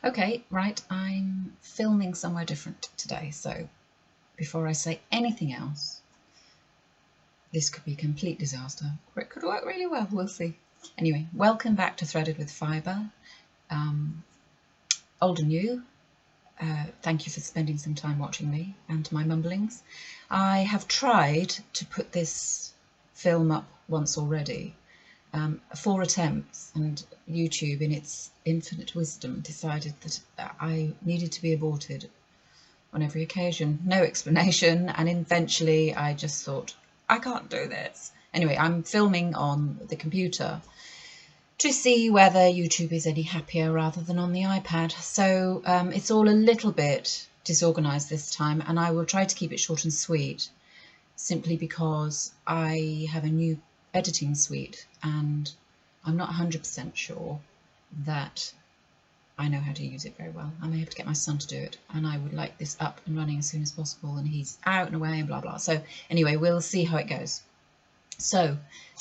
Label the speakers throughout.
Speaker 1: Okay, right, I'm filming somewhere different today, so before I say anything else, this could be a complete disaster, or it could work really well, we'll see. Anyway, welcome back to Threaded with Fibre. Old and new, thank you for spending some time watching me and my mumblings. I have tried to put this film up once already, 4 attempts, and YouTube in its infinite wisdom decided that I needed to be aborted on every occasion. No explanation, and eventually I just thought, I can't do this. Anyway, I'm filming on the computer to see whether YouTube is any happier rather than on the iPad. So it's all a little bit disorganised this time, and I will try to keep it short and sweet, simply because I have a new editing suite and I'm not 100% sure that I know how to use it very well. I may have to get my son to do it, and I would like this up and running as soon as possible, and he's out and away and blah blah. So anyway, we'll see how it goes. So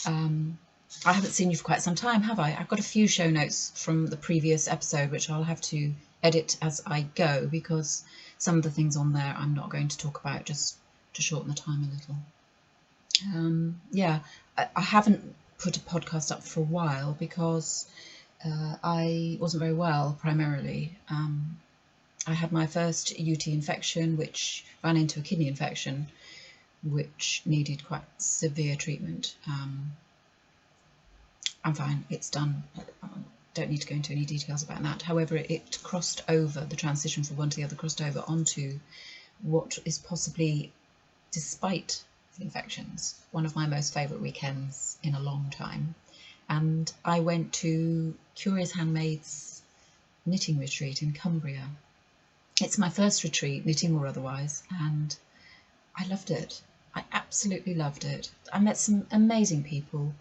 Speaker 1: I haven't seen you for quite some time, have I? I've got a few show notes from the previous episode which I'll have to edit as I go, because some of the things on there I'm not going to talk about, just to shorten the time a little. Yeah, I haven't put a podcast up for a while because I wasn't very well, primarily. I had my first UT infection, which ran into a kidney infection, which needed quite severe treatment. I'm fine, it's done. I don't need to go into any details about that. However, it crossed over, the transition from one to the other crossed over onto what is possibly, despite the infections, one of my most favourite weekends in a long time. And I went to Curious Handmaid's knitting retreat in Cumbria. It's my first retreat, knitting or otherwise, and I loved it. I absolutely loved it. I met some amazing people.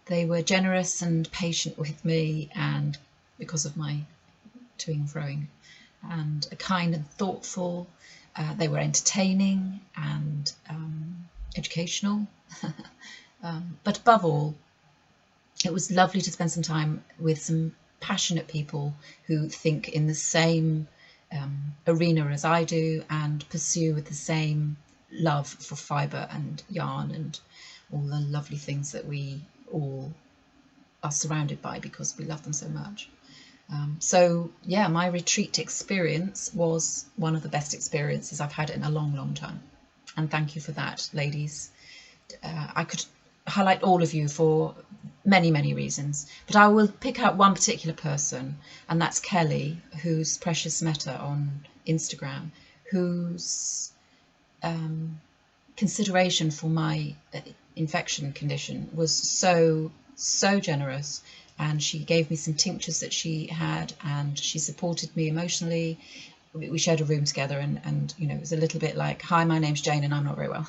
Speaker 1: They were generous and patient with me, and because of my toing and froing, and kind and thoughtful. They were entertaining and educational. But above all, it was lovely to spend some time with some passionate people who think in the same arena as I do and pursue with the same love for fibre and yarn and all the lovely things that we all are surrounded by because we love them so much. So yeah, my retreat experience was one of the best experiences I've had in a long, long time. And thank you for that, ladies. I could highlight all of you for many, many reasons, but I will pick out one particular person, and that's Kelly, who's Precious Meta on Instagram, whose consideration for my infection condition was so generous. And she gave me some tinctures that she had, and she supported me emotionally. We shared a room together, and you know, it was a little bit like, hi, my name's Jane and I'm not very well.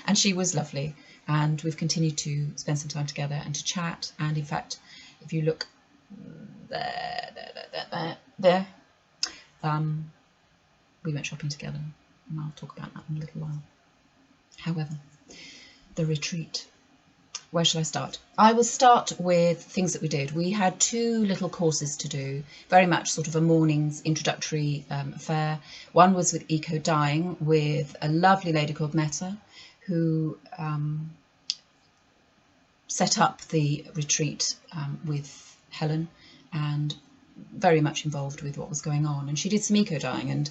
Speaker 1: And she was lovely, and we've continued to spend some time together and to chat. And in fact, if you look there, we went shopping together, and I'll talk about that in a little while. However, the retreat. Where shall I start? I will start with things that we did. We had 2 little courses to do, very much sort of a morning's introductory affair. One was with eco dyeing with a lovely lady called Meta, who set up the retreat with Helen, and very much involved with what was going on. And she did some eco dyeing, and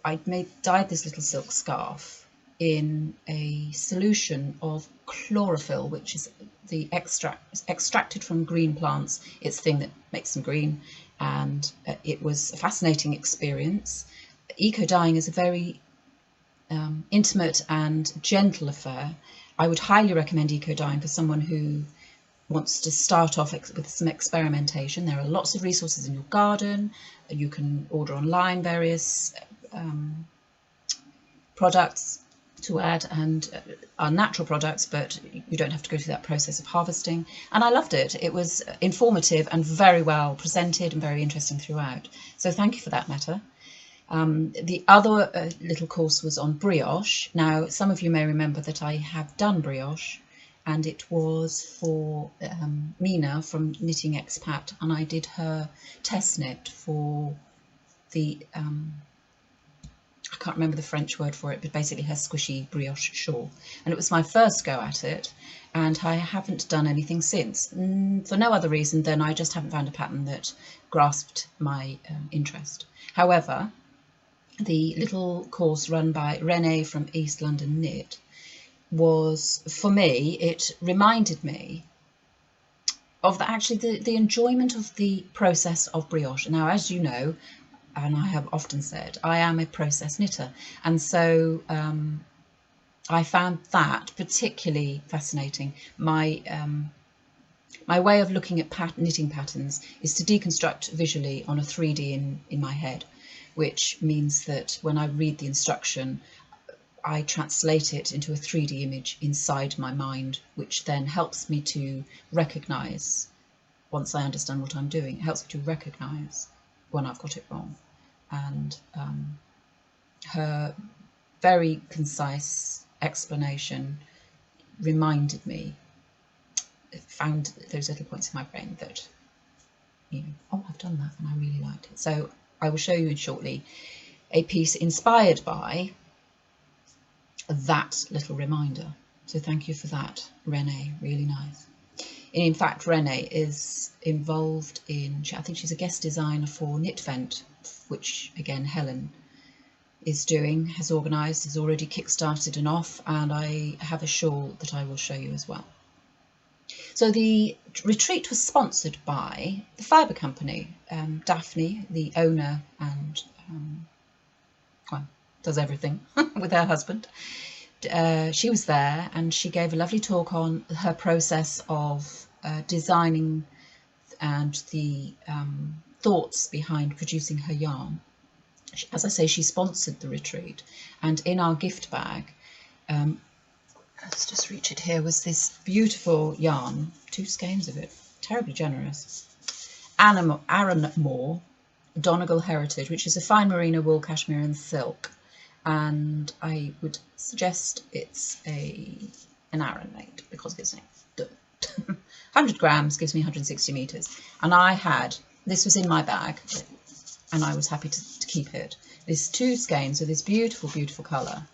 Speaker 1: I dyed this little silk scarf in a solution of chlorophyll, which is the extracted from green plants. It's the thing that makes them green, and it was a fascinating experience. Eco dyeing is a very intimate and gentle affair. I would highly recommend eco dyeing for someone who wants to start off with some experimentation. There are lots of resources in your garden. You can order online various products to add, and are natural products, but you don't have to go through that process of harvesting. And I loved it. It was informative and very well presented and very interesting throughout. So thank you for that, Meta. The other little course was on brioche. Now, some of you may remember that I have done brioche, and it was for Mina from Knitting Expat, and I did her test knit for the I can't remember the French word for it, but basically her squishy brioche shawl. And it was my first go at it, and I haven't done anything since, for no other reason than I just haven't found a pattern that grasped my interest. However, the little course run by Renee from East London Knit was, for me, it reminded me of the enjoyment of the process of brioche. Now, as you know, and I have often said, I am a process knitter, and so I found that particularly fascinating. My way of looking at knitting patterns is to deconstruct visually on a 3D in my head, which means that when I read the instruction, I translate it into a 3D image inside my mind, which then helps me to recognise, once I understand what I'm doing, it helps me to recognise when I've got it wrong. And her very concise explanation reminded me, found those little points in my brain that, oh, I've done that and I really liked it. So I will show you shortly a piece inspired by that little reminder. So thank you for that, Renee, really nice. And in fact, Renee is involved in, I think she's a guest designer for Knitvent, which again Helen is doing, has organised, has already kick-started and off, and I have a shawl that I will show you as well. So the retreat was sponsored by the Fibre Company. Daphne, the owner, and well, does everything with her husband. She was there, and she gave a lovely talk on her process of designing and the thoughts behind producing her yarn. As I say, she sponsored the retreat, and in our gift bag, let's just reach it here, was this beautiful yarn, 2 skeins of it, terribly generous. Aaron Moore, Donegal Heritage, which is a fine merino wool, cashmere and silk, and I would suggest it's an Aran made because of its name. 100 grams gives me 160 meters, and I had, this was in my bag, and I was happy to keep it. There's 2 skeins of this beautiful, beautiful colour,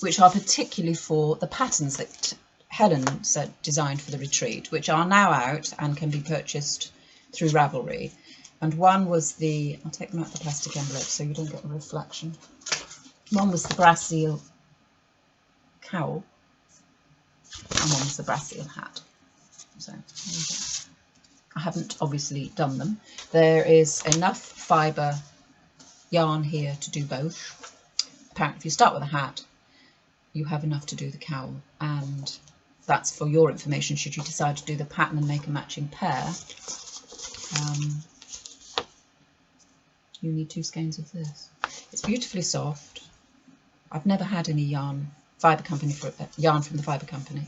Speaker 1: which are particularly for the patterns that Helen designed for the retreat, which are now out and can be purchased through Ravelry. And one was the, I'll take them out of the plastic envelope so you don't get a reflection. One was the brass seal cowl, and one was the brass seal hat. So I haven't obviously done them. There is enough fibre yarn here to do both. Apparently, if you start with a hat, you have enough to do the cowl, and that's for your information should you decide to do the pattern and make a matching pair. You need 2 skeins of this. It's beautifully soft. I've never had any yarn from the Fibre Company.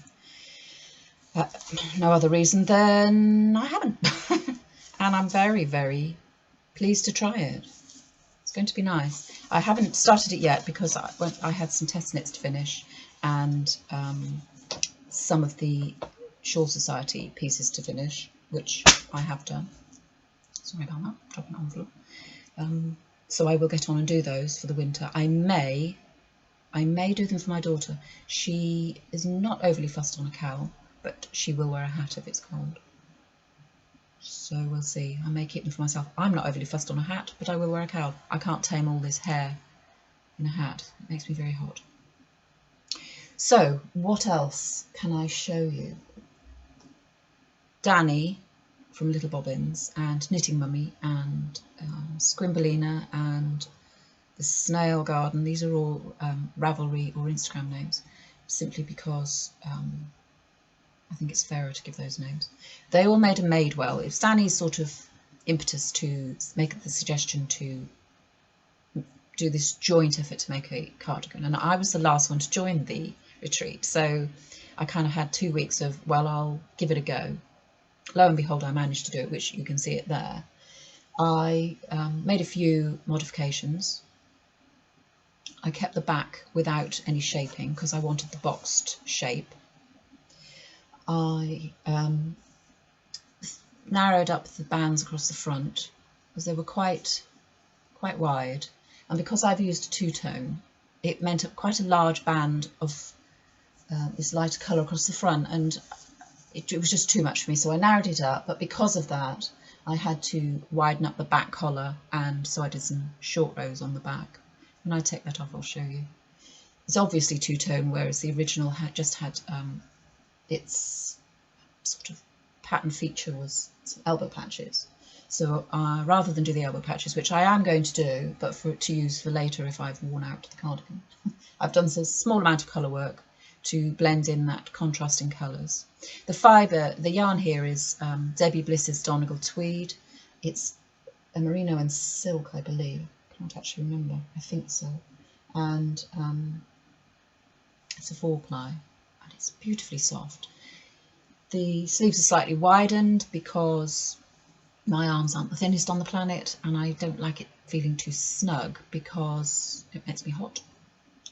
Speaker 1: No other reason than I haven't. And I'm very, very pleased to try it. It's going to be nice. I haven't started it yet because I had some test knits to finish, and some of the Shawl Society pieces to finish, which I have done. Sorry about that, dropping it on the floor. So I will get on and do those for the winter. I may do them for my daughter. She is not overly fussed on a cowl, but she will wear a hat if it's cold. So we'll see. I may keep them for myself. I'm not overly fussed on a hat, but I will wear a cowl. I can't tame all this hair in a hat. It makes me very hot. So what else can I show you? Danny from Little Bobbins and Knitting Mummy and Scrimbelina and the Snail Garden. These are all Ravelry or Instagram names, simply because I think it's fairer to give those names. They all made a Madewell. It's Danny's sort of impetus to make the suggestion to do this joint effort to make a cardigan, and I was the last one to join the retreat, so I kind of had 2 weeks of, well, I'll give it a go. Lo and behold, I managed to do it, which you can see it there. I made a few modifications. I kept the back without any shaping because I wanted the boxed shape. I narrowed up the bands across the front because they were quite quite wide, and because I've used two-tone, it meant quite a large band of this lighter colour across the front, and it was just too much for me, so I narrowed it up. But because of that, I had to widen up the back collar, and so I did some short rows on the back. When I take that off, I'll show you. It's obviously two-tone, whereas the original just had its sort of pattern feature was some elbow patches. So rather than do the elbow patches, which I am going to do, but to use for later if I've worn out the cardigan, I've done a small amount of colour work to blend in that contrasting colours. The fibre, the yarn here is Debbie Bliss's Donegal Tweed. It's a merino and silk, I believe. I can't actually remember. I think so. And it's a 4-ply, and it's beautifully soft. The sleeves are slightly widened because my arms aren't the thinnest on the planet, and I don't like it feeling too snug because it makes me hot.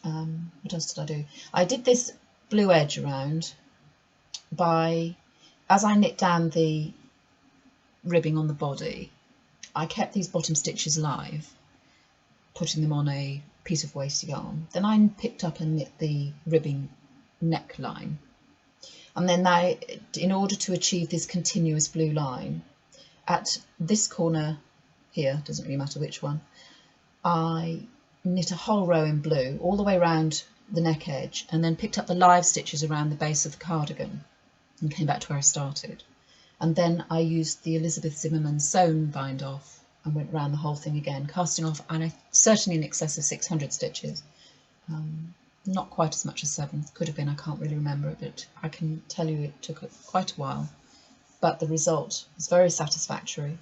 Speaker 1: What else did I do? I did this blue edge around as I knit down the ribbing on the body, I kept these bottom stitches live, putting them on a piece of waste yarn. Then I picked up and knit the ribbing neckline. And then in order to achieve this continuous blue line, at this corner here, doesn't really matter which one, I knit a whole row in blue all the way around the neck edge, and then picked up the live stitches around the base of the cardigan and came back to where I started. And then I used the Elizabeth Zimmerman sewn bind off and went around the whole thing again, casting off, and certainly in excess of 600 stitches. Not quite as much as 7, could have been, I can't really remember it, but I can tell you it took quite a while. But the result is very satisfactory,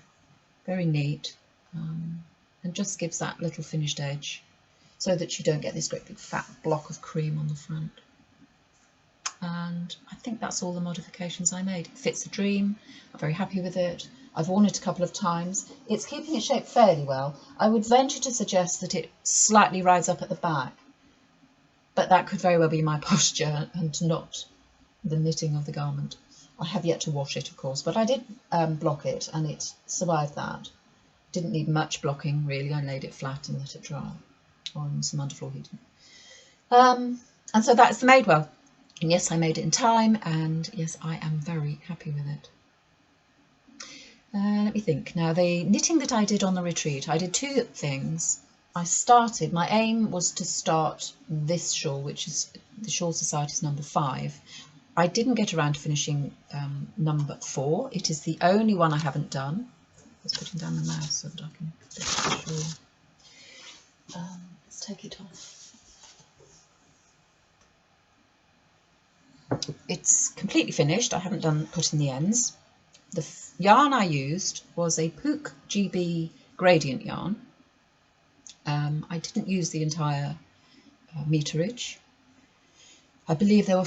Speaker 1: very neat, and just gives that little finished edge so that you don't get this great big fat block of cream on the front. And I think that's all the modifications I made. It fits the dream. I'm very happy with it. I've worn it a couple of times. It's keeping its shape fairly well. I would venture to suggest that it slightly rides up at the back, but that could very well be my posture and not the knitting of the garment. I have yet to wash it, of course, but I did block it, and it survived that. Didn't need much blocking, really. I laid it flat and let it dry on some underfloor heating. And so that's the Madewell. And yes, I made it in time, and yes, I am very happy with it. Let me think. Now, the knitting that I did on the retreat, I did 2 things. My aim was to start this shawl, which is the Shawl Society's number 5. I didn't get around to finishing number 4. It is the only one I haven't done. I was putting down the mouse so that I can get the shawl. Let's take it off. It's completely finished. I haven't put in the ends. The yarn I used was a Pook GB gradient yarn. I didn't use the entire meterage. I believe there were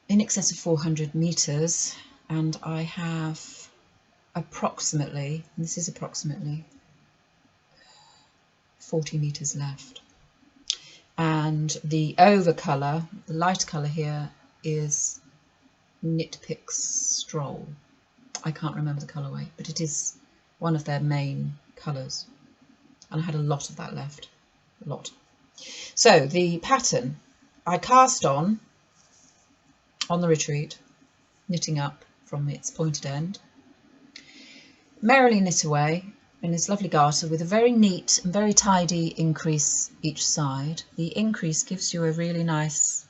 Speaker 1: in excess of 400 meters, and I have approximately, and this is approximately, 40 meters left. And the over colour, the light colour here, is Knit Picks Stroll. I can't remember the colourway, but it is one of their main colours. And I had a lot of that left, a lot. So the pattern I cast on the retreat, knitting up from its pointed end, merrily knit away in this lovely garter with a very neat and very tidy increase each side. The increase gives you a really nice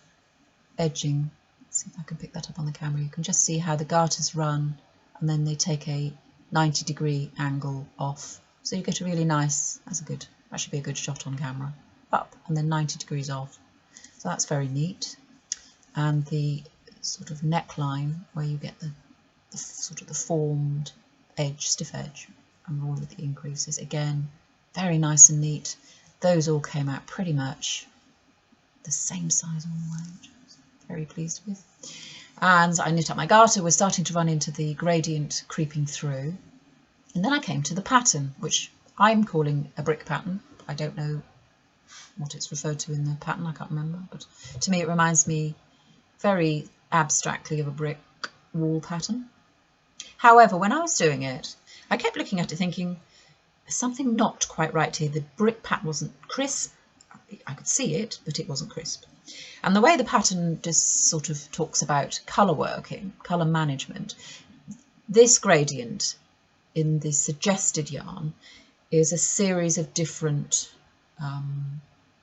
Speaker 1: edging. Let's see if I can pick that up on the camera. You can just see how the garters run and then they take a 90-degree angle off. So you get a really nice, that should be a good shot on camera, up and then 90 degrees off. So that's very neat. And the sort of neckline where you get the sort of the formed edge, stiff edge, and all of the increases, again, very nice and neat. Those all came out pretty much the same size all the way, which I was very pleased with. And I knit up my garter. We're starting to run into the gradient creeping through. And then I came to the pattern, which I'm calling a brick pattern. I don't know what it's referred to in the pattern, I can't remember, but to me it reminds me very abstractly of a brick wall pattern. However, when I was doing it, I kept looking at it thinking, something not quite right here. The brick pattern wasn't crisp. I could see it, but it wasn't crisp. And the way the pattern just sort of talks about colour working, colour management, this gradient in the suggested yarn is a series of different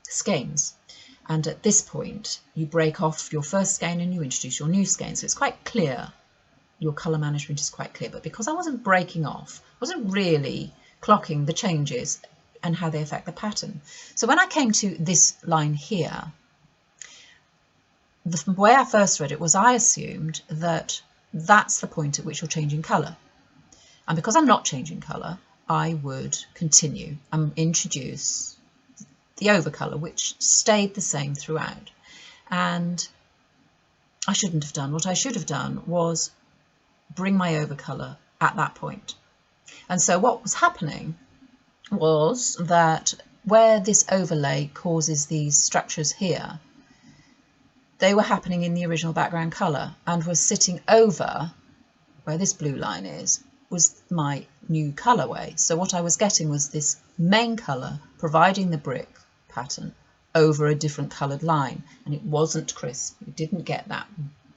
Speaker 1: skeins. And at this point, you break off your first skein and you introduce your new skein. So it's quite clear. Your colour management is quite clear. But because I wasn't breaking off, I wasn't really clocking the changes and how they affect the pattern. So when I came to this line here, the way I first read it was I assumed that that's the point at which you're changing colour. And because I'm not changing colour, I would continue and introduce the overcolour, which stayed the same throughout. And I shouldn't have done. What I should have done was bring my overcolour at that point. And so what was happening was that where this overlay causes these structures here, they were happening in the original background colour and was sitting over where this blue line is, was my new colourway. So what I was getting was this main colour providing the brick pattern over a different coloured line, and it wasn't crisp. You didn't get that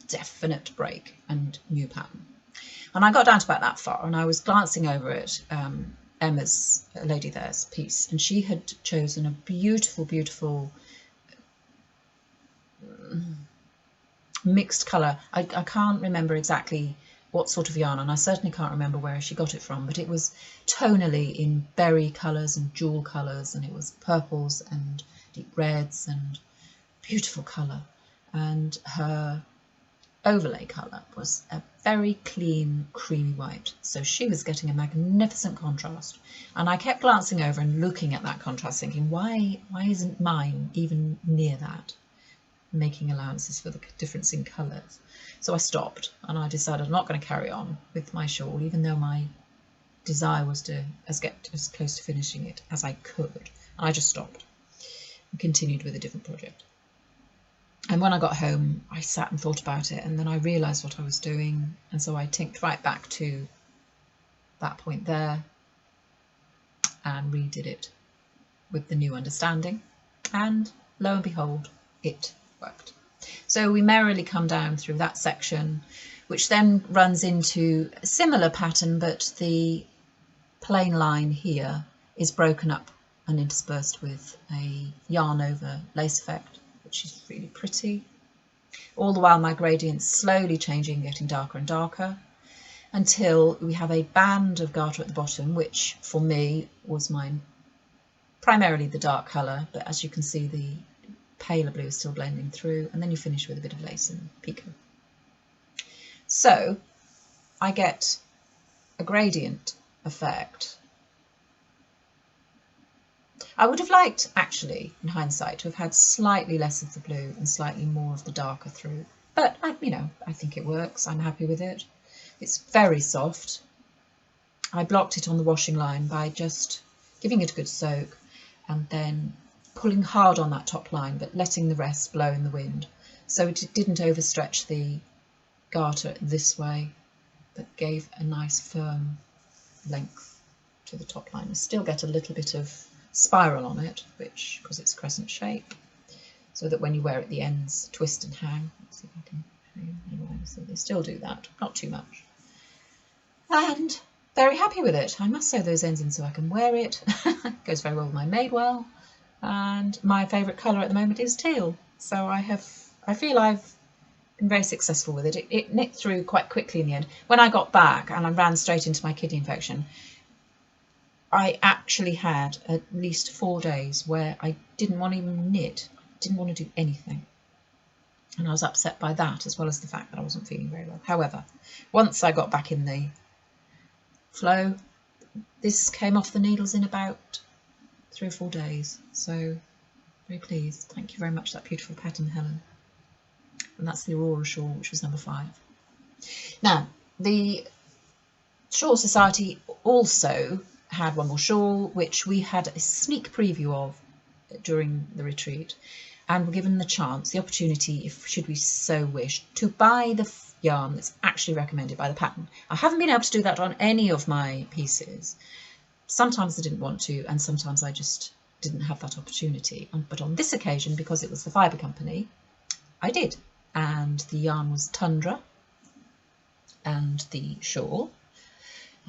Speaker 1: definite break and new pattern. And I got down to about that far, and I was glancing over at Emma's lady there's piece, and she had chosen a beautiful, beautiful mixed colour. I can't remember exactly what sort of yarn, and I certainly can't remember where she got it from, but it was tonally in berry colours and jewel colours, and it was purples and deep reds and beautiful colour. And her overlay colour was a very clean creamy white, so she was getting a magnificent contrast. And I kept glancing over and looking at that contrast, thinking, why isn't mine even near that, making allowances for the difference in colours? So I stopped and I decided I'm not going to carry on with my shawl, even though my desire was to get as close to finishing it as I could. And I just stopped and continued with a different project. And when I got home, I sat and thought about it, and then I realised what I was doing, and so I tinked right back to that point there and redid it with the new understanding, and lo and behold, it worked. So we merrily come down through that section, which then runs into a similar pattern, but the plain line here is broken up and interspersed with a yarn over lace effect, which is really pretty. All the while my gradient's slowly changing, getting darker and darker, until we have a band of garter at the bottom, which for me was mine primarily the dark colour, but as you can see the paler blue is still blending through, and then you finish with a bit of lace and picot. So I get a gradient effect. I would have liked, actually, in hindsight, to have had slightly less of the blue and slightly more of the darker through, but I think it works. I'm happy with it. It's very soft. I blocked it on the washing line by just giving it a good soak and then pulling hard on that top line, but letting the rest blow in the wind. So it didn't overstretch the garter this way, but gave a nice firm length to the top line. I still get a little bit of spiral on it, which, because it's crescent shape, so that when you wear it, the ends twist and hang. Let's see if I can show you anyway. So they still do that, not too much. And very happy with it. I must sew those ends in so I can wear it. Goes very well with my Madewell. And my favourite colour at the moment is teal. So I feel I've been very successful with it. It knit through quite quickly in the end. When I got back and I ran straight into my kidney infection, I actually had at least 4 days where I didn't want to even knit, didn't want to do anything. And I was upset by that, as well as the fact that I wasn't feeling very well. However, once I got back in the flow, this came off the needles in about 3 or 4 days. So very pleased. Thank you very much for that beautiful pattern, Helen. And that's the Aurora shawl, which was number 5. Now, the Shawl Society also had one more shawl, which we had a sneak preview of during the retreat, and were given the chance, the opportunity, if should we so wish, to buy the yarn that's actually recommended by the pattern. I haven't been able to do that on any of my pieces, Sometimes I didn't want to, and sometimes I just didn't have that opportunity. But on this occasion, because it was the fibre company, I did. And the yarn was Tundra, and the shawl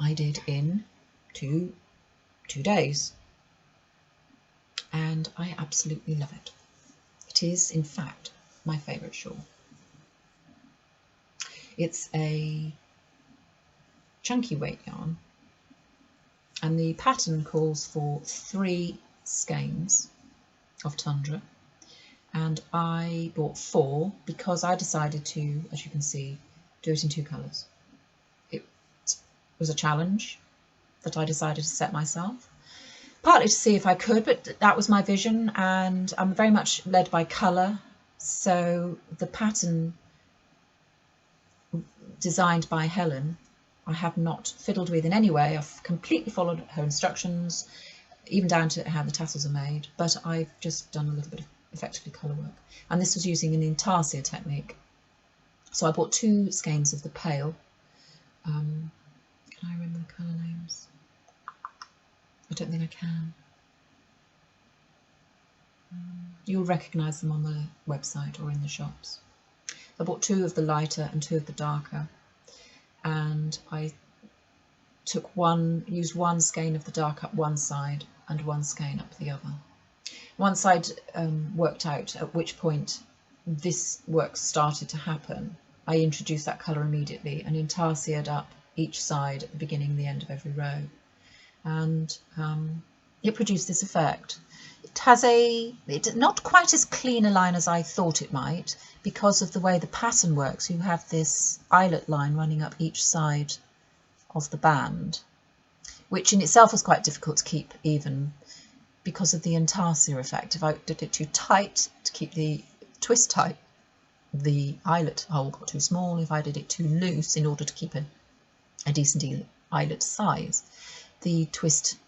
Speaker 1: I did in two days. And I absolutely love it. It is, in fact, my favourite shawl. It's a chunky weight yarn, and the pattern calls for 3 skeins of Tundra, and I bought 4 because I decided to, as you can see, do it in 2 colours. It was a challenge that I decided to set myself, partly to see if I could, but that was my vision, and I'm very much led by colour. So the pattern designed by Helen, I have not fiddled with in any way. I've completely followed her instructions, even down to how the tassels are made, but I've just done a little bit of effectively colour work. And this was using an intarsia technique. So I bought 2 skeins of the pale. Can I remember the colour names? I don't think I can. You'll recognise them on the website or in the shops. I bought 2 of the lighter and 2 of the darker, and I used 1 skein of the dark up one side and 1 skein up the other. Once I'd worked out at which point this work started to happen, I introduced that colour immediately and intarsiaed up each side at the beginning and the end of every row. And it produced this effect. It's not quite as clean a line as I thought it might, because of the way the pattern works. You have this eyelet line running up each side of the band, which in itself was quite difficult to keep even because of the intarsia effect. If I did it too tight to keep the twist tight, the eyelet hole got too small. If I did it too loose in order to keep a decent eyelet size, the twist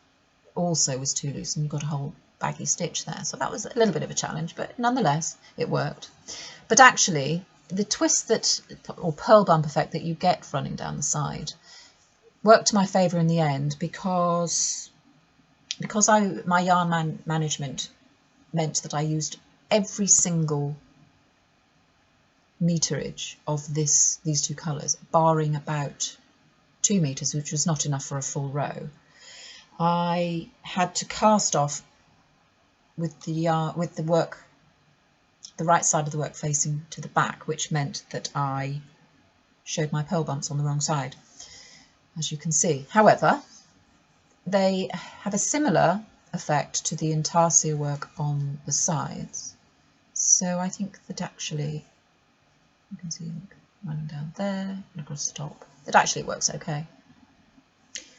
Speaker 1: also was too loose and you got a whole baggy stitch there. So that was a little bit of a challenge, but nonetheless it worked. But actually the twist or pearl bump effect that you get running down the side worked to my favour in the end, because my yarn management meant that I used every single meterage of these 2 colours, barring about 2 meters, which was not enough for a full row. I had to cast off with the right side of the work facing to the back, which meant that I showed my pearl bumps on the wrong side, as you can see. However, they have a similar effect to the intarsia work on the sides. So I think that actually, you can see running down there and across the top, that actually works okay.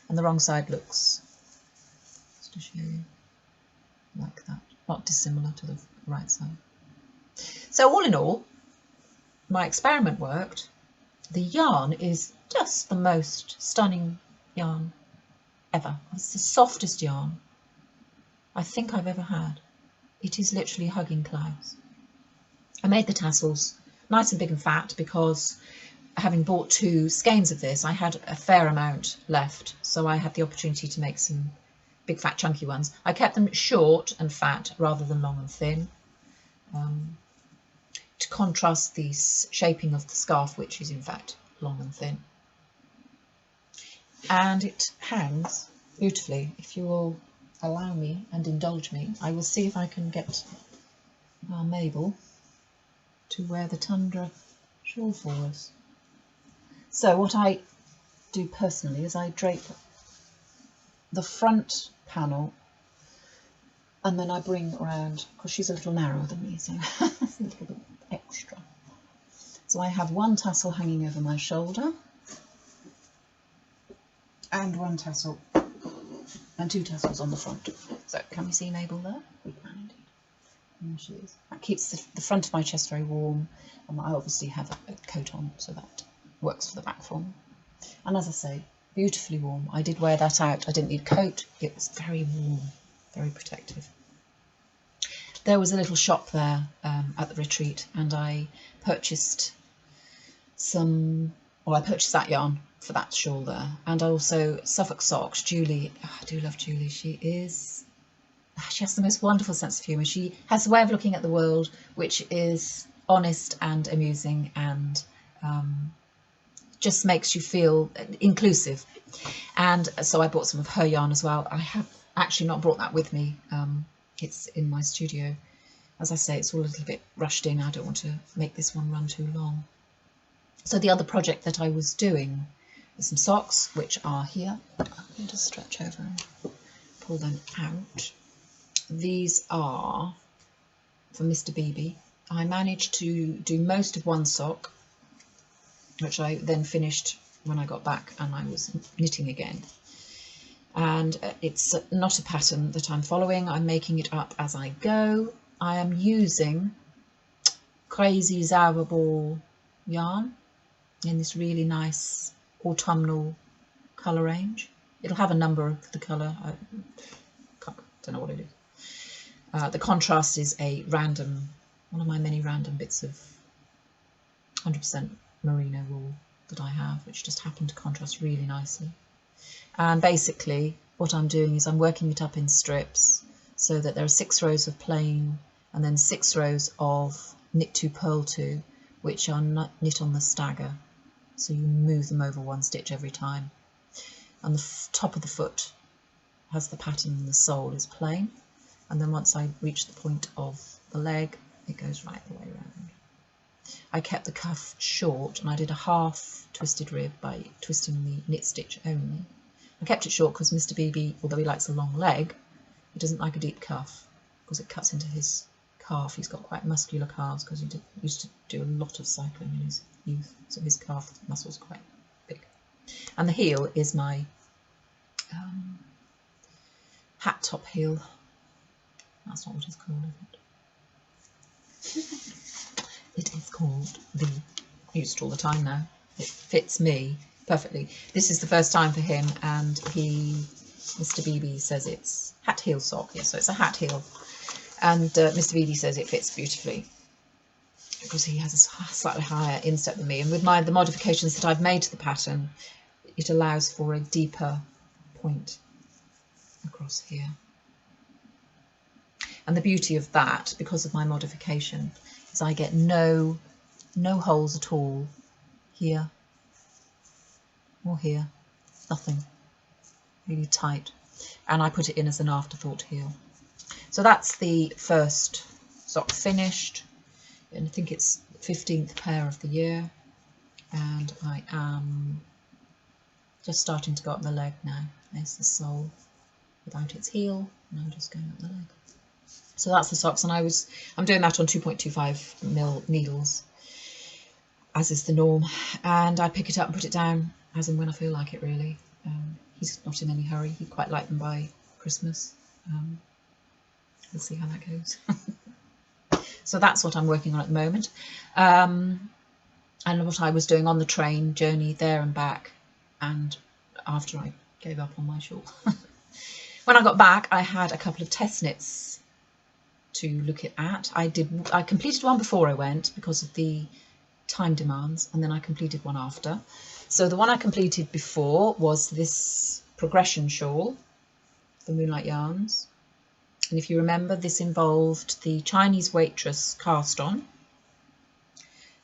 Speaker 1: And the wrong side looks, just to show you, like that, not dissimilar to the right side. So all in all, my experiment worked. The yarn is just the most stunning yarn ever. It's the softest yarn I think I've ever had. It is literally hugging clouds. I made the tassels nice and big and fat because, having bought 2 skeins of this, I had a fair amount left, so I had the opportunity to make some big fat chunky ones. I kept them short and fat rather than long and thin, to contrast the shaping of the scarf, which is in fact long and thin. And it hangs beautifully. If you will allow me and indulge me, I will see if I can get our Mabel to wear the Tundra shawl for us. So what I do personally is I drape the front panel and then I bring around, because she's a little narrower than me, so it's a little bit extra. So I have 1 tassel hanging over my shoulder and 1 tassel and 2 tassels on the front. So can we see Mabel there? We can indeed. And there she is. That keeps the front of my chest very warm, and I obviously have a coat on, so that works for the back for me. And as I say, beautifully warm. I did wear that out. I didn't need a coat. It was very warm, very protective. There was a little shop there at the retreat, and I purchased some Well, I purchased that yarn for that shawl there, and also Suffolk socks. Julie, oh, I do love Julie. She has the most wonderful sense of humour. She has a way of looking at the world which is honest and amusing, and just makes you feel inclusive. And so I bought some of her yarn as well. I have actually not brought that with me. It's in my studio. As I say, it's all a little bit rushed in. I don't want to make this one run too long. So the other project that I was doing is some socks, which are here. I'm going to stretch over and pull them out. These are for Mr. Beebe. I managed to do most of one sock, which I then finished when I got back and I was knitting again. And it's not a pattern that I'm following. I'm making it up as I go. I am using Crazy Zara Ball yarn in this really nice autumnal colour range. It'll have a number of the colour. I don't know what it is. The contrast is a random, one of my many random bits of 100% merino wool that I have, which just happened to contrast really nicely. And basically what I'm doing is I'm working it up in strips so that there are 6 rows of plain and then 6 rows of knit 2 purl 2, which are knit on the stagger, so you move them over 1 stitch every time. And the top of the foot has the pattern and the sole is plain, and then once I reach the point of the leg it goes right the way around. I kept the cuff short and I did a half twisted rib by twisting the knit stitch only. I kept it short because Mr. Beebe, although he likes a long leg, he doesn't like a deep cuff because it cuts into his calf. He's got quite muscular calves because he used to do a lot of cycling in his youth, so his calf muscles are quite big. And the heel is my hat top heel. That's not what it's called, is it? It is called the, I use it all the time now. It fits me perfectly. This is the first time for him, and Mr. Beebe says it's hat heel sock. Yes, so it's a hat heel. And Mr. Beebe says it fits beautifully because he has a slightly higher instep than me. And with the modifications that I've made to the pattern, it allows for a deeper point across here. And the beauty of that, because of my modification, is I get no holes at all here or here, nothing, really tight. And I put it in as an afterthought heel. So that's the first sock finished, and I think it's the 15th pair of the year, and I am just starting to go up the leg now. There's the sole without its heel, and I'm just going up the leg. So that's the socks, and I'm doing that on 2.25mm needles, as is the norm, and I pick it up and put it down as and when I feel like it, really. He's not in any hurry. He'd quite like them by Christmas. We'll see how that goes. So that's what I'm working on at the moment. And what I was doing on the train journey there and back, and after I gave up on my shawl. When I got back, I had a couple of test knits to look at. I completed one before I went because of the time demands, and then I completed one after. So the one I completed before was this progression shawl for Moonlight Yarns. And if you remember, this involved the Chinese waitress cast on,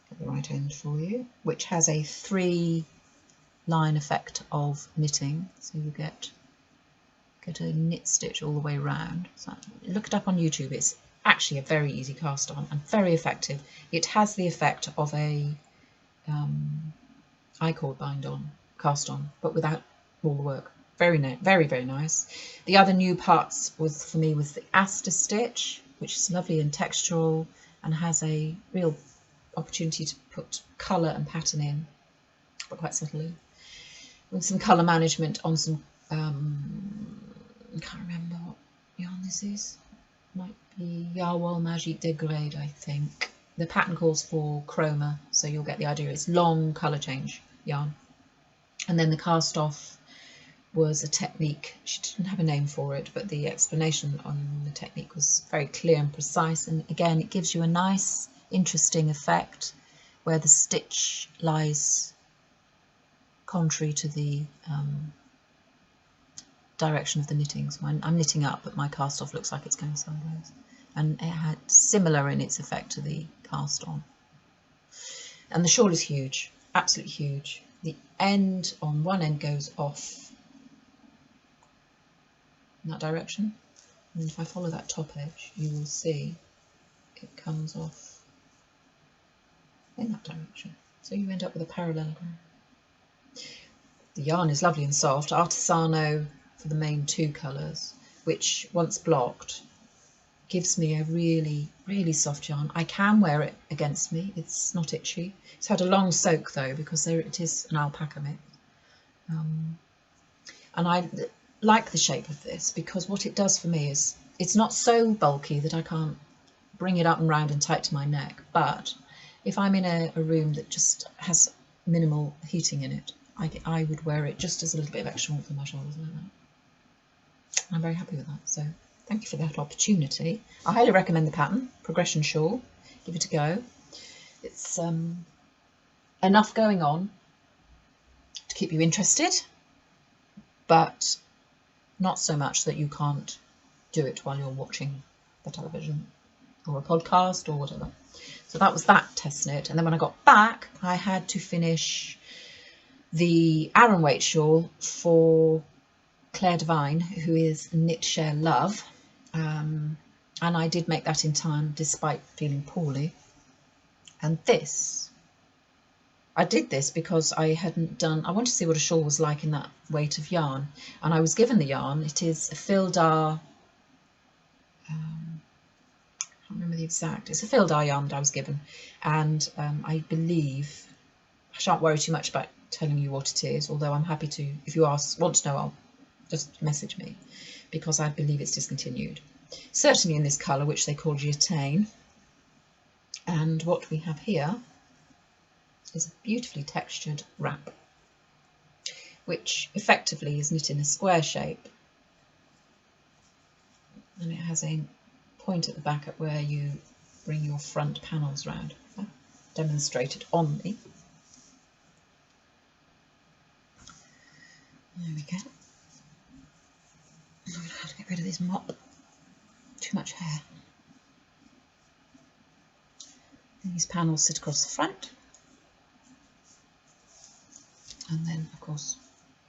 Speaker 1: get the right end for you, which has a 3-line effect of knitting. So you get a knit stitch all the way around. So look it up on YouTube. It's actually a very easy cast on and very effective. It has the effect of a I-cord bind on, cast on, but without all the work. Very, very nice. The other new parts for me was the Aster stitch, which is lovely and textural and has a real opportunity to put colour and pattern in, but quite subtly, with some colour management on some, I can't remember what yarn this is. Might be Yarwol Magique Degrade, I think. The pattern calls for chroma, so you'll get the idea. It's long colour change yarn. And then the cast off was a technique. She didn't have a name for it, but the explanation on the technique was very clear and precise. And again, it gives you a nice, interesting effect where the stitch lies contrary to the direction of the knitting. So I'm knitting up, but my cast off looks like it's going sideways, and it had similar in its effect to the cast on. And the shawl is huge, absolutely huge. The end on one end goes off in that direction, and if I follow that top edge, you will see it comes off in that direction. So you end up with a parallelogram. The yarn is lovely and soft, Artisano for the main two colours, which once blocked gives me a really, really soft yarn. I can wear it against me, it's not itchy. It's had a long soak though, because it is an alpaca mix. And I like the shape of this because what it does for me is it's not so bulky that I can't bring it up and round and tight to my neck, but if I'm in a room that just has minimal heating in it, I would wear it just as a little bit of extra warmth on my shoulders like that. I'm very happy with that, so thank you for that opportunity. I highly recommend the pattern, Progression Shawl. Give it a go. It's enough going on to keep you interested, but not so much that you can't do it while you're watching the television or a podcast or whatever. So that was that test knit, and then when I got back I had to finish the Aran weight shawl for Claire Devine, who is Knit Share Love, and I did make that in time despite feeling poorly. And this, I did this because I wanted to see what a shawl was like in that weight of yarn, and I was given the yarn. It is a Fildar, I can't remember the exact, it's a Fildar yarn that I was given, and I believe, I shan't worry too much about telling you what it is, although I'm happy to, if you want to know, I'll just message me, because I believe it's discontinued. Certainly in this colour, which they call Giatane. And what we have here is a beautifully textured wrap, which effectively is knit in a square shape, and it has a point at the back at where you bring your front panels round. I'll demonstrate it on me. There we go. I'm going to have to get rid of this mop. Too much hair. These panels sit across the front, and then of course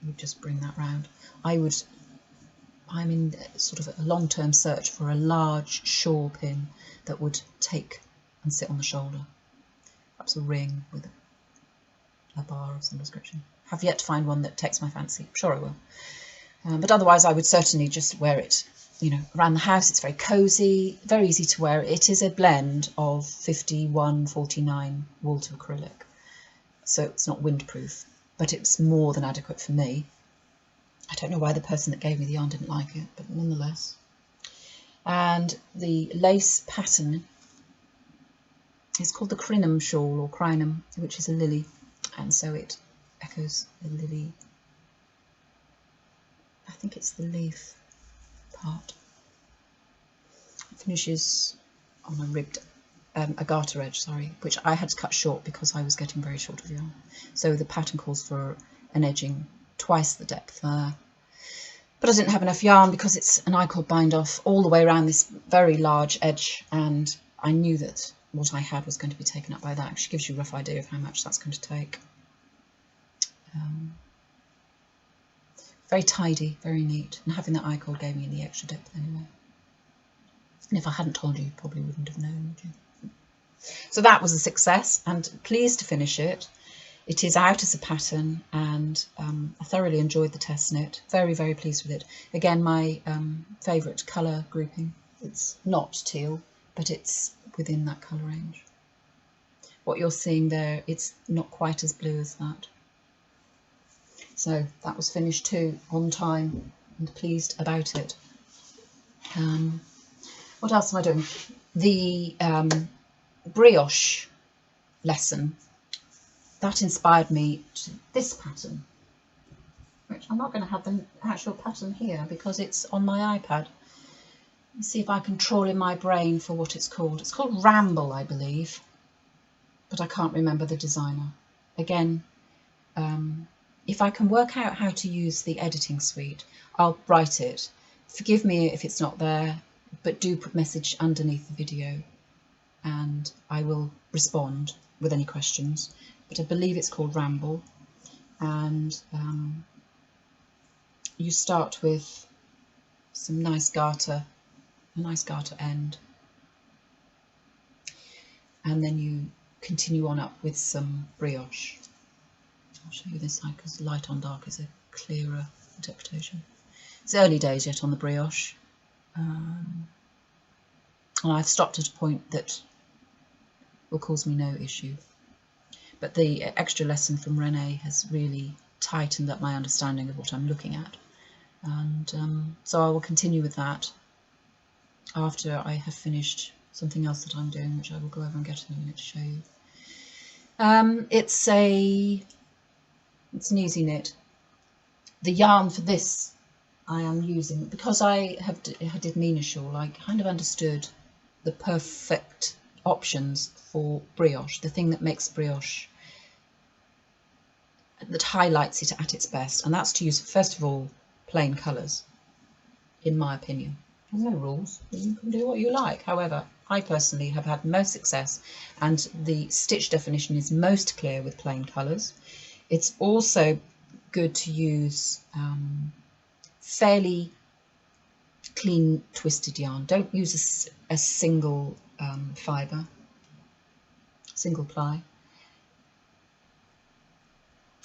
Speaker 1: you would just bring that round. I'm in sort of a long-term search for a large shawl pin that would take and sit on the shoulder. Perhaps a ring with a bar of some description. Have yet to find one that takes my fancy. I'm sure I will. But otherwise I would certainly just wear it, you know, around the house. It's very cosy, very easy to wear. It is a blend of 51-49 wool to acrylic, so it's not windproof, but it's more than adequate for me. I don't know why the person that gave me the yarn didn't like it, but nonetheless. And the lace pattern is called the Crinum shawl, or Crinum, which is a lily, and so it echoes the lily. I think it's the leaf part. It finishes on a ribbed, a garter edge, sorry, which I had to cut short because I was getting very short of yarn. So the pattern calls for an edging twice the depth there. But I didn't have enough yarn because it's an I-cord bind off all the way around this very large edge, and I knew that what I had was going to be taken up by that, which gives you a rough idea of how much that's going to take. Very tidy, very neat, and having that I-cord gave me the extra depth anyway. And if I hadn't told you, you probably wouldn't have known, would you? So that was a success, and pleased to finish it. It is out as a pattern, and I thoroughly enjoyed the test knit. Very, very pleased with it. Again, my favourite colour grouping. It's not teal, but it's within that colour range. What you're seeing there, it's not quite as blue as that. So that was finished too, on time, and pleased about it. What else am I doing? The brioche lesson, that inspired me to this pattern, which I'm not going to have the actual pattern here because it's on my iPad. Let's see if I can trawl in my brain for what it's called. It's called Ramble, I believe, but I can't remember the designer. Again, if I can work out how to use the editing suite, I'll write it. Forgive me if it's not there, but do put message underneath the video and I will respond with any questions. But I believe it's called Ramble, and you start with some nice garter, a nice garter end, and then you continue on up with some brioche. I'll show you this side because light on dark is a clearer interpretation. It's early days yet on the brioche, and I've stopped at a point that will cause me no issue. But the extra lesson from Renee has really tightened up my understanding of what I'm looking at, and so I will continue with that after I have finished something else that I'm doing, which I will go over and get in a minute to show you. It's an easy knit. The yarn for this I am using, because I did Mina shawl, I kind of understood the perfect options for brioche, the thing that makes brioche, that highlights it at its best, and that's to use, first of all, plain colours, in my opinion. There's no rules, you can do what you like. However, I personally have had most success, and the stitch definition is most clear with plain colours. It's also good to use fairly clean twisted yarn. Don't use a single fibre, single ply.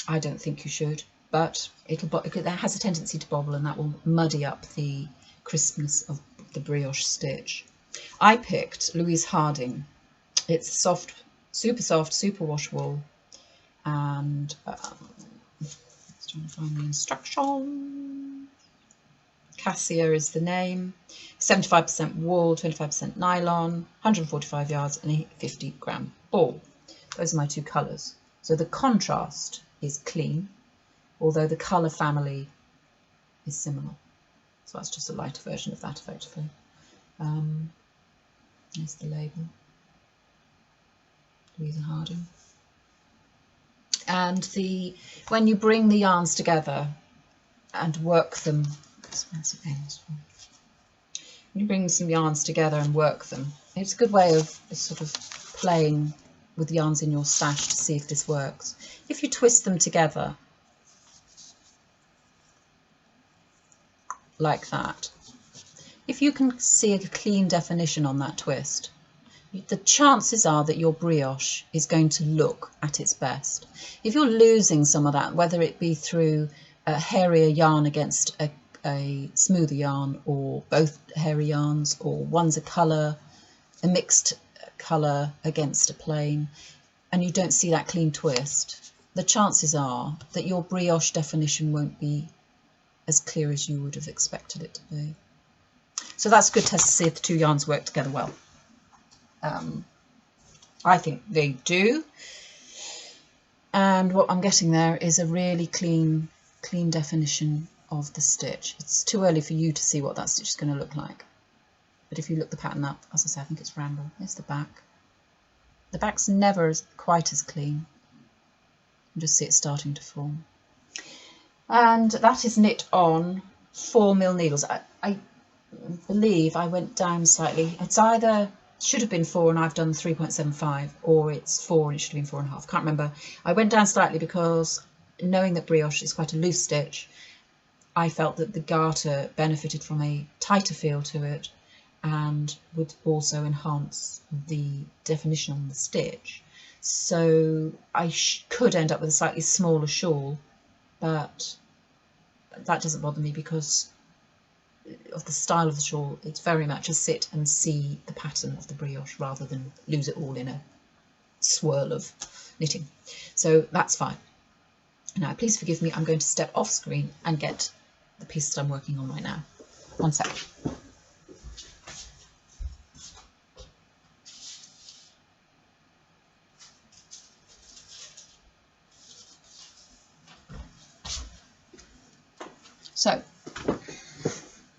Speaker 1: I don't think you should, but it has a tendency to bobble, and that will muddy up the crispness of the brioche stitch. I picked Louise Harding. It's soft, super wash wool, and just trying to find the instruction. Cassia is the name. 75% wool, 25% nylon, 145 yards, and a 50-gram ball. Those are my two colours. So the contrast is clean, although the colour family is similar. So that's just a lighter version of that, effectively. There's the label, Louise Harding. And when you bring the yarns together and work them, when you bring some yarns together and work them, it's a good way of sort of playing with the yarns in your stash to see if this works. If you twist them together like that, if you can see a clean definition on that twist, the chances are that your brioche is going to look at its best. If you're losing some of that, whether it be through a hairier yarn against a smoother yarn, or both hairy yarns, or one's a colour, a mixed colour against a plain, and you don't see that clean twist, the chances are that your brioche definition won't be as clear as you would have expected it to be. So that's a good test to see if the two yarns work together well. I think they do, and what I'm getting there is a really clean definition of the stitch. It's too early for you to see what that stitch is going to look like, but if you look the pattern up, as I say, I think it's Ramble. There's the back. The back's never quite as clean. You just see it starting to form, and that is knit on 4mm needles. I believe I went down slightly. It's either should have been 4 and I've done 3.75, or it's 4 and it should have been 4.5. Can't remember. I went down slightly because, knowing that brioche is quite a loose stitch, I felt that the garter benefited from a tighter feel to it and would also enhance the definition on the stitch. So I could end up with a slightly smaller shawl, but that doesn't bother me because of the style of the shawl. It's very much a sit and see the pattern of the brioche rather than lose it all in a swirl of knitting. So that's fine. Now, please forgive me, I'm going to step off screen and get the piece that I'm working on right now. One sec. So,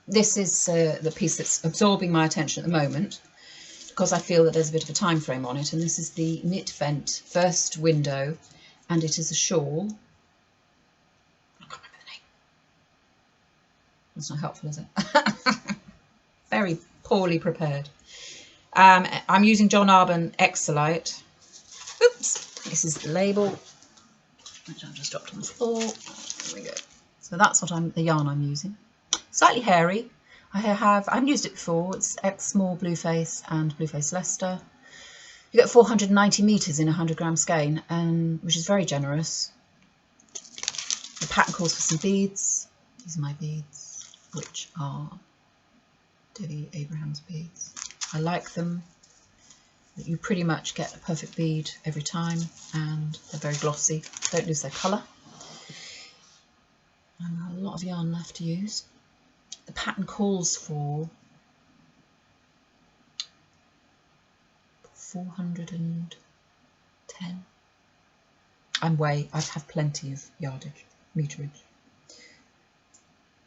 Speaker 1: this is the piece that's absorbing my attention at the moment, because I feel that there's a bit of a time frame on it, and this is the Knit Vent first window, and it is a shawl, That's not helpful, is it? Very poorly prepared. I'm using John Arbon Exolite. Oops, this is the label, which I've just dropped on the floor. There we go. So that's what the yarn I'm using. Slightly hairy. I haven't used it before. It's X Small Blueface and Blueface Leicester. You get 490 metres in a 100 gram skein, which is very generous. The pattern calls for some beads. These are my beads, which are Debbie Abraham's beads. I like them. You pretty much get a perfect bead every time, and they're very glossy. Don't lose their colour. And a lot of yarn left to use. The pattern calls for 410. I have plenty of yardage, meterage.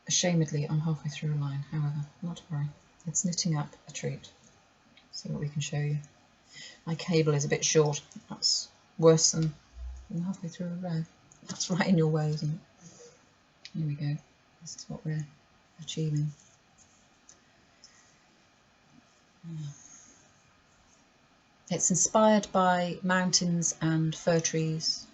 Speaker 1: Ashamedly, I'm halfway through a line, however, not to worry. It's knitting up a treat. See what we can show you. My cable is a bit short. That's worse than halfway through a row. That's right in your way, isn't it? Here we go. This is what we're achieving. It's inspired by mountains and fir trees,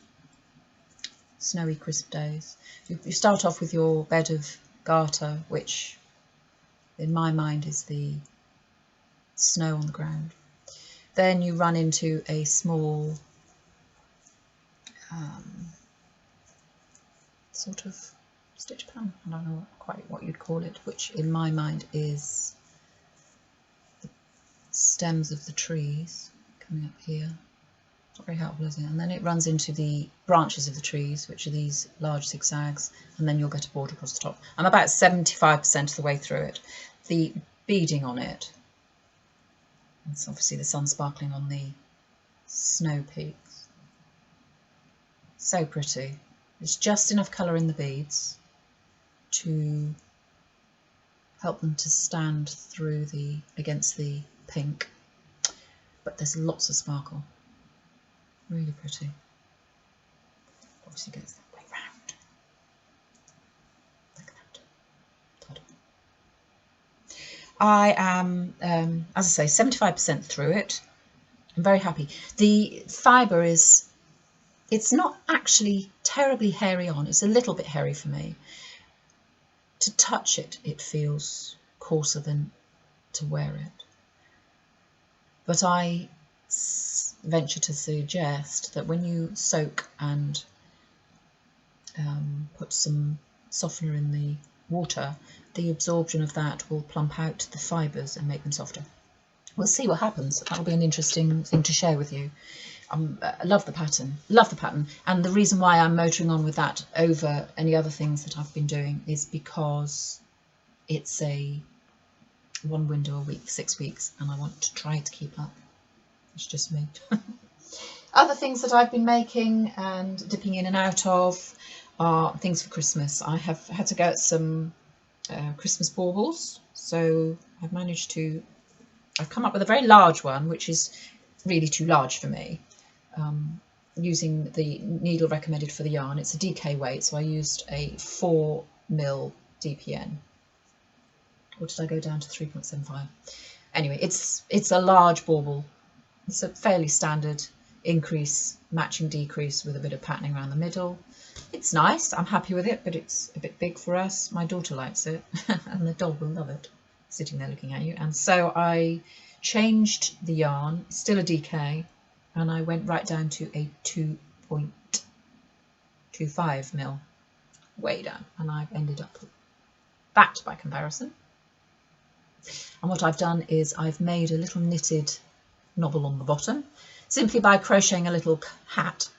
Speaker 1: snowy, crisp days. You start off with your bed of garter, which in my mind is the snow on the ground. Then you run into a small sort of stitch pan, I don't know quite what you'd call it, which in my mind is the stems of the trees coming up here. Not very helpful, is it? And then it runs into the branches of the trees, which are these large zigzags, and then you'll get a border across the top. I'm about 75% of the way through it. The beading on it, it's obviously the sun sparkling on the snow peaks. So pretty. There's just enough colour in the beads to help them to stand through against the pink, but there's lots of sparkle. Really pretty. Obviously goes that way round. Like that. I am, as I say, 75% through it. I'm very happy. The fibre it's not actually terribly hairy on. It's a little bit hairy for me. To touch it, it feels coarser than to wear it. But I venture to suggest that when you soak and put some softener in the water, the absorption of that will plump out the fibres and make them softer. We'll see what happens. That will be an interesting thing to share with you. I love the pattern, and the reason why I'm motoring on with that over any other things that I've been doing is because it's a one window a week, 6 weeks, and I want to try to keep up. It's just me. Other things that I've been making and dipping in and out of are things for Christmas. I have had to go at some Christmas baubles, so I've come up with a very large one, which is really too large for me. Using the needle recommended for the yarn. It's a DK weight, so I used a 4mm DPN. Or did I go down to 3.75? Anyway, it's a large bauble. It's a fairly standard increase, matching decrease with a bit of patterning around the middle. It's nice, I'm happy with it, but it's a bit big for us. My daughter likes it, and the dog will love it, sitting there looking at you. And so I changed the yarn, still a DK, and I went right down to a 2.25mm, way down, and I've ended up with that by comparison. And what I've done is I've made a little knitted knobble on the bottom, simply by crocheting a little hat,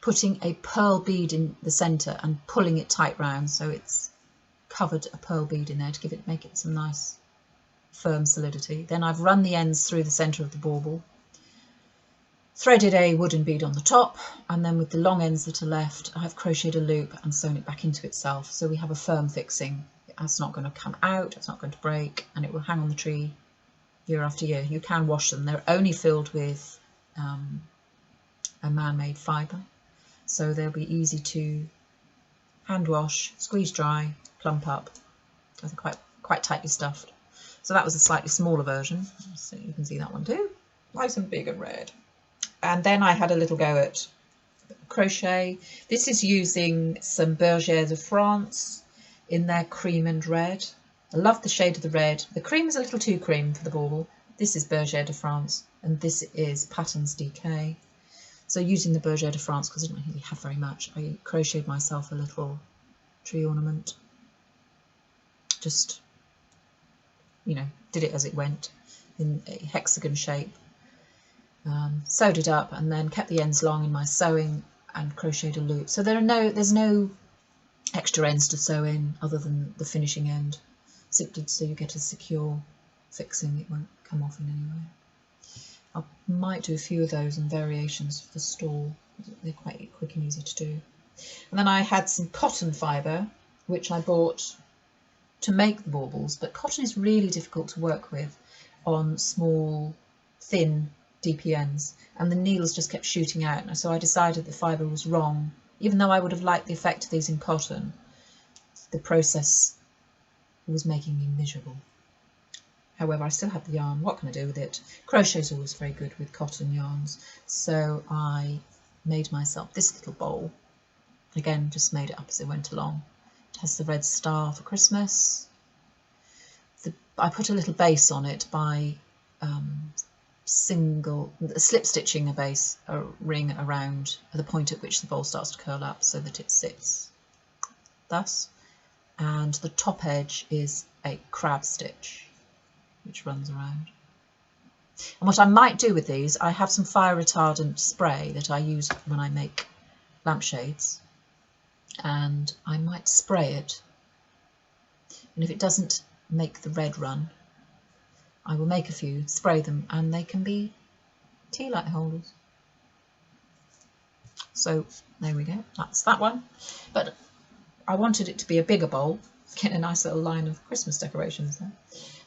Speaker 1: putting a pearl bead in the centre and pulling it tight round, so it's covered a pearl bead in there to make it some nice firm solidity. Then I've run the ends through the centre of the bauble, threaded a wooden bead on the top, and then with the long ends that are left, I've crocheted a loop and sewn it back into itself, so we have a firm fixing. It's not going to come out, it's not going to break, and it will hang on the tree year after year. You can wash them. They're only filled with a man-made fibre, so they'll be easy to hand wash, squeeze dry, plump up, They're quite tightly stuffed. So that was a slightly smaller version. So you can see that one too. Nice and big and red. And then I had a little go at crochet. This is using some Bergère de France in their cream and red. I love the shade of the red. The cream is a little too cream for the bauble. This is Bergère de France and this is Patterns DK. So using the Bergère de France, because I didn't really have very much, I crocheted myself a little tree ornament. Just, you know, did it as it went in a hexagon shape. Sewed it up and then kept the ends long in my sewing and crocheted a loop. So there's no extra ends to sew in other than the finishing end. Simply so you get a secure fixing, it won't come off in any way. I might do a few of those and variations for the stall. They're quite quick and easy to do. And then I had some cotton fibre, which I bought to make the baubles, but cotton is really difficult to work with on small, thin DPNs, and the needles just kept shooting out. So I decided the fibre was wrong. Even though I would have liked the effect of these in cotton, the process was making me miserable. However, I still have the yarn. What can I do with it? Crochet is always very good with cotton yarns. So I made myself this little bowl. Again, just made it up as it went along. It has the red star for Christmas. I put a little base on it by slip stitching a ring around the point at which the bowl starts to curl up so that it sits thus. And the top edge is a crab stitch which runs around. And what I might do with these, I have some fire retardant spray that I use when I make lampshades, and I might spray it, and if it doesn't make the red run, I will make a few, spray them, and they can be tea light holders. So there we go, that's that one. But I wanted it to be a bigger bowl. Get a nice little line of Christmas decorations there.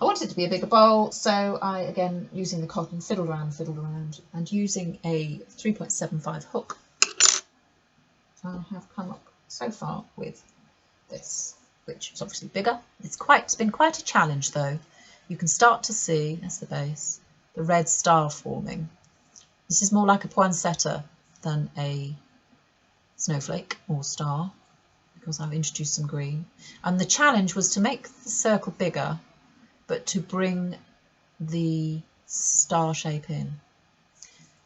Speaker 1: I wanted it to be a bigger bowl, so I, again, using the cotton, fiddled around, and using a 3.75 hook, I have come up so far with this, which is obviously bigger. It's been quite a challenge though. You can start to see, that's the base, the red star forming. This is more like a poinsettia than a snowflake or star, because I've introduced some green. And the challenge was to make the circle bigger, but to bring the star shape in.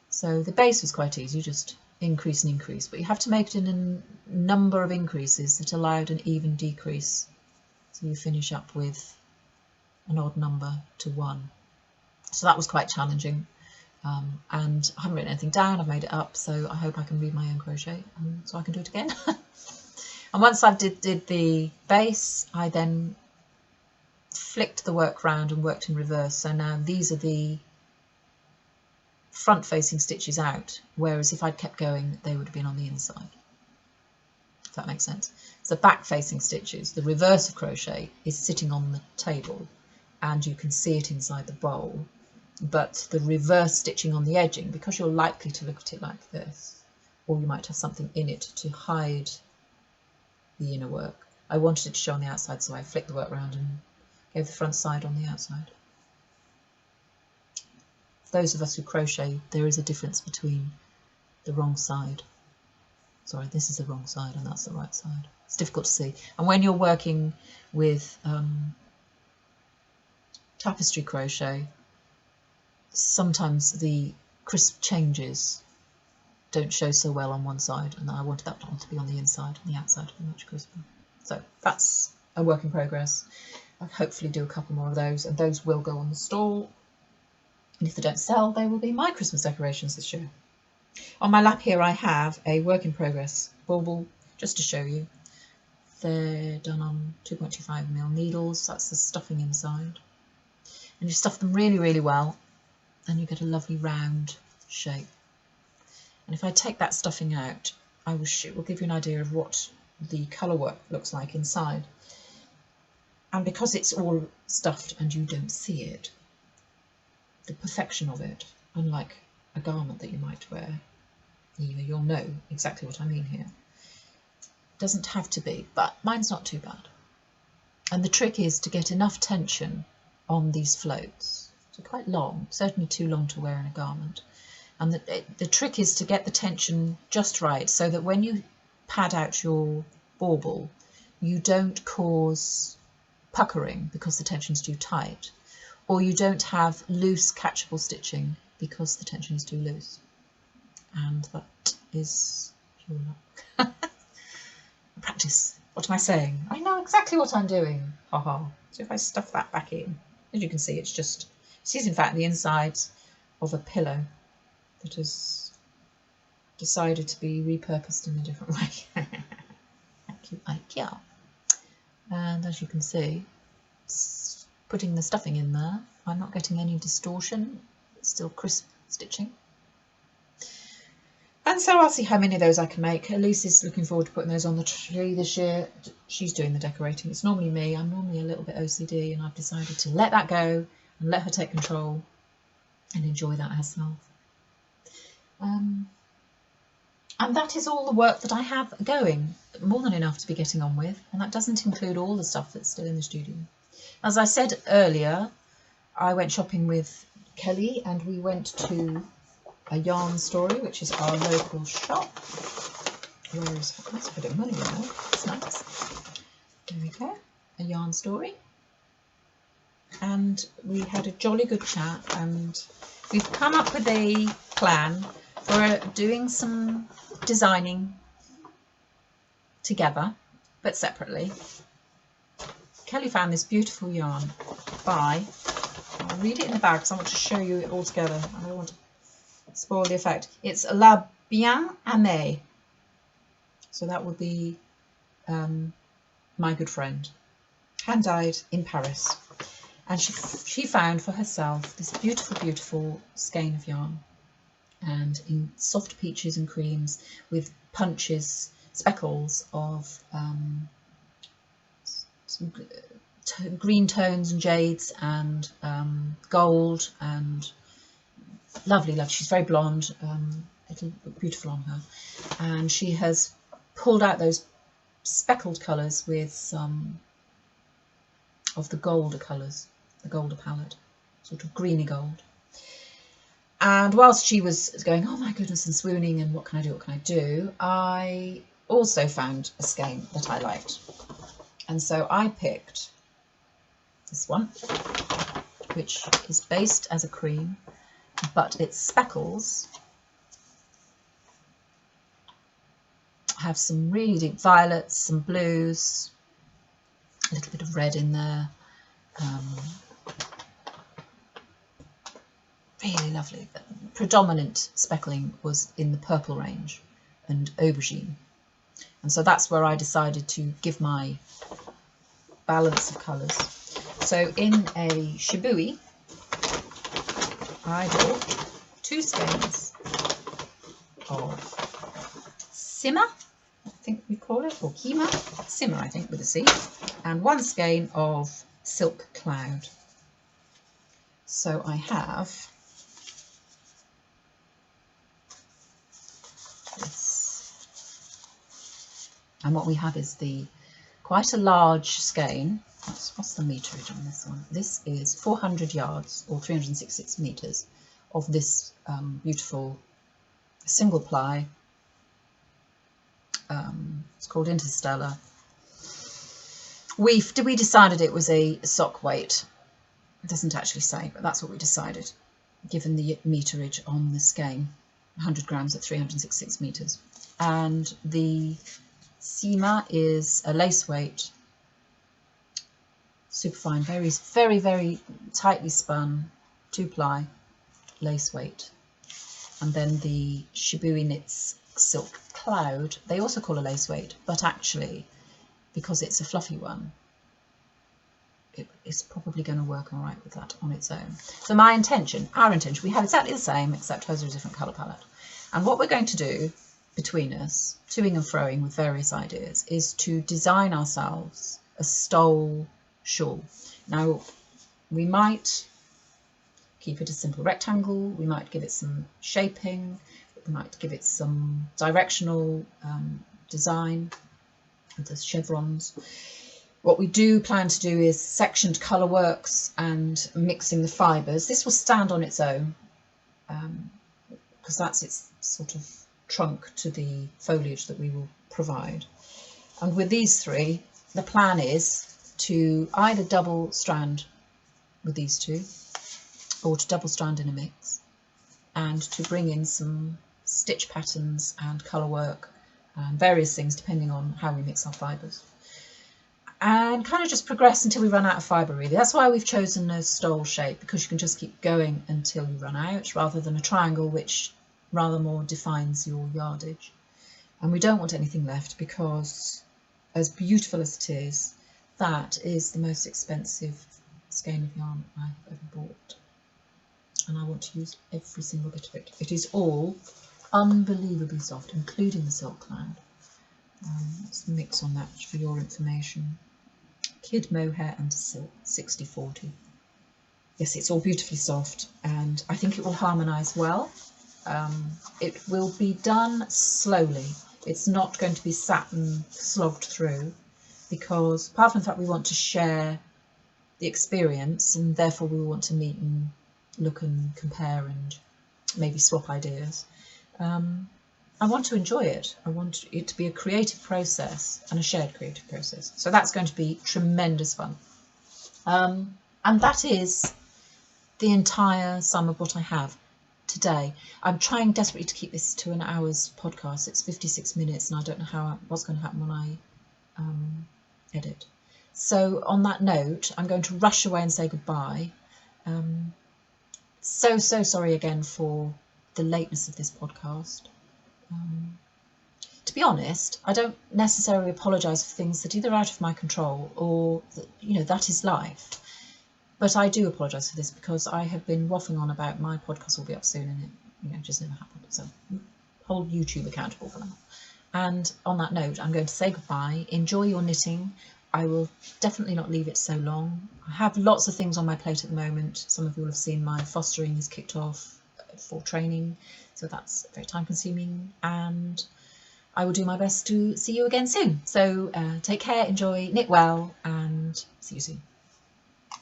Speaker 1: So the base was quite easy, just increase and increase, but you have to make it in a number of increases that allowed an even decrease. So you finish up with an odd number to 1. So that was quite challenging. And I haven't written anything down, I've made it up, so I hope I can read my own crochet so I can do it again. And once I did the base, I then flicked the work round and worked in reverse. So now these are the front facing stitches out, whereas if I'd kept going, they would have been on the inside. If that makes sense. So back facing stitches, the reverse of crochet is sitting on the table and you can see it inside the bowl. But the reverse stitching on the edging, because you're likely to look at it like this, or you might have something in it to hide the inner work, I wanted it to show on the outside, so I flicked the work round and gave the front side on the outside. For those of us who crochet, there is a difference between the wrong side. Sorry, this is the wrong side and that's the right side. It's difficult to see. And when you're working with tapestry crochet, sometimes the crisp changes don't show so well on one side, and I wanted that one to be on the inside and the outside to be much crisper. So that's a work in progress. I'll hopefully do a couple more of those, and those will go on the stall. And if they don't sell, they will be my Christmas decorations this year. On my lap here I have a work in progress bauble, just to show you. They're done on 2.25mm needles, that's the stuffing inside. And you stuff them really, really well, and you get a lovely round shape. And if I take that stuffing out, it will give you an idea of what the colour work looks like inside. And because it's all stuffed and you don't see it, the perfection of it, unlike a garment that you might wear, you'll know exactly what I mean here. Doesn't have to be, but mine's not too bad. And the trick is to get enough tension on these floats. So quite long, certainly too long to wear in a garment. And the trick is to get the tension just right so that when you pad out your bauble, you don't cause puckering because the tension's too tight, or you don't have loose catchable stitching because the tension is too loose. And that is pure luck. Practice. What am I saying? I know exactly what I'm doing. Haha. So if I stuff that back in, as you can see, it is in fact the insides of a pillow that has decided to be repurposed in a different way. Thank you, IKEA. And as you can see, putting the stuffing in there, I'm not getting any distortion. It's still crisp stitching. And so I'll see how many of those I can make. Elise is looking forward to putting those on the tree this year. She's doing the decorating. It's normally me. I'm normally a little bit OCD, and I've decided to let that go and let her take control and enjoy that herself. And that is all the work that I have going, more than enough to be getting on with, and that doesn't include all the stuff that's still in the studio. As I said earlier, I went shopping with Kelly and we went to a yarn story, which is our local shop. Where's, that's a bit of money in there, it's nice. There we go, a yarn story. And we had a jolly good chat, and we've come up with a plan for doing some designing together, but separately. Kelly found this beautiful yarn by, I'll read it in the bag because I want to show you it all together. I don't want to spoil the effect. It's La Bien Aimée. So that would be my good friend, hand-dyed in Paris. And she found for herself this beautiful, beautiful skein of yarn, and in soft peaches and creams with punches, speckles of some green tones and jades and gold, and lovely, lovely. She's very blonde, it'll look beautiful on her. And she has pulled out those speckled colours with some of the golder colours, the golder palette, sort of greeny gold. And whilst she was going, oh my goodness, and swooning, and what can I do, I also found a skein that I liked. And so I picked this one, which is based as a cream, but its speckles have some really deep violets, some blues, a little bit of red in there. Really lovely. The predominant speckling was in the purple range and aubergine. And so that's where I decided to give my balance of colours. So in a shibui, I bought 2 skeins of simmer, I think we call it, or kima, simmer I think with a C, and 1 skein of silk cloud. So I have this, and what we have is quite a large skein. What's the meterage on this one? This is 400 yards or 366 meters of this beautiful single ply. It's called Interstellar. We decided it was a sock weight. It doesn't actually say, but that's what we decided, given the meterage on the skein, 100 grams at 366 meters. And the Sima is a lace weight, superfine, very, very, very tightly spun 2-ply lace weight. And then the Shibui Knits Silk Cloud, they also call a lace weight, but actually, because it's a fluffy one, it's probably going to work all right with that on its own. So our intention, we have exactly the same, except hers are a different colour palette. And what we're going to do between us, toing and froing with various ideas, is to design ourselves a stole shawl. Now, we might keep it a simple rectangle, we might give it some shaping, we might give it some directional design with the chevrons. What we do plan to do is sectioned colour works and mixing the fibres. This will stand on its own because that's its sort of trunk to the foliage that we will provide. And with these three, the plan is to either double strand with these two or to double strand in a mix, and to bring in some stitch patterns and colour work and various things depending on how we mix our fibres, and kind of just progress until we run out of fibre really. That's why we've chosen a stole shape, because you can just keep going until you run out, rather than a triangle which rather more defines your yardage. And we don't want anything left because, as beautiful as it is, that is the most expensive skein of yarn I've ever bought. And I want to use every single bit of it. It is all unbelievably soft, including the silk cloud. Let's mix on that for your information. Kid mohair and silk, 60/40. Yes, it's all beautifully soft, and I think it will harmonise well. It will be done slowly. It's not going to be sat and slogged through, because apart from the fact we want to share the experience, and therefore we want to meet and look and compare and maybe swap ideas, I want to enjoy it. I want it to be a creative process and a shared creative process. So that's going to be tremendous fun. And that is the entire sum of what I have today. I'm trying desperately to keep this to an hour's podcast. It's 56 minutes and I don't know what's going to happen when I edit. So on that note, I'm going to rush away and say goodbye. So sorry again for the lateness of this podcast. To be honest, I don't necessarily apologise for things that either are out of my control or that, that is life. But I do apologise for this because I have been waffling on about my podcast will be up soon, and it just never happened. So hold YouTube accountable for that. And on that note, I'm going to say goodbye. Enjoy your knitting. I will definitely not leave it so long. I have lots of things on my plate at the moment. Some of you will have seen my fostering is kicked off for training, so that's very time consuming, and I will do my best to see you again soon. So take care, enjoy, knit well, and see you soon.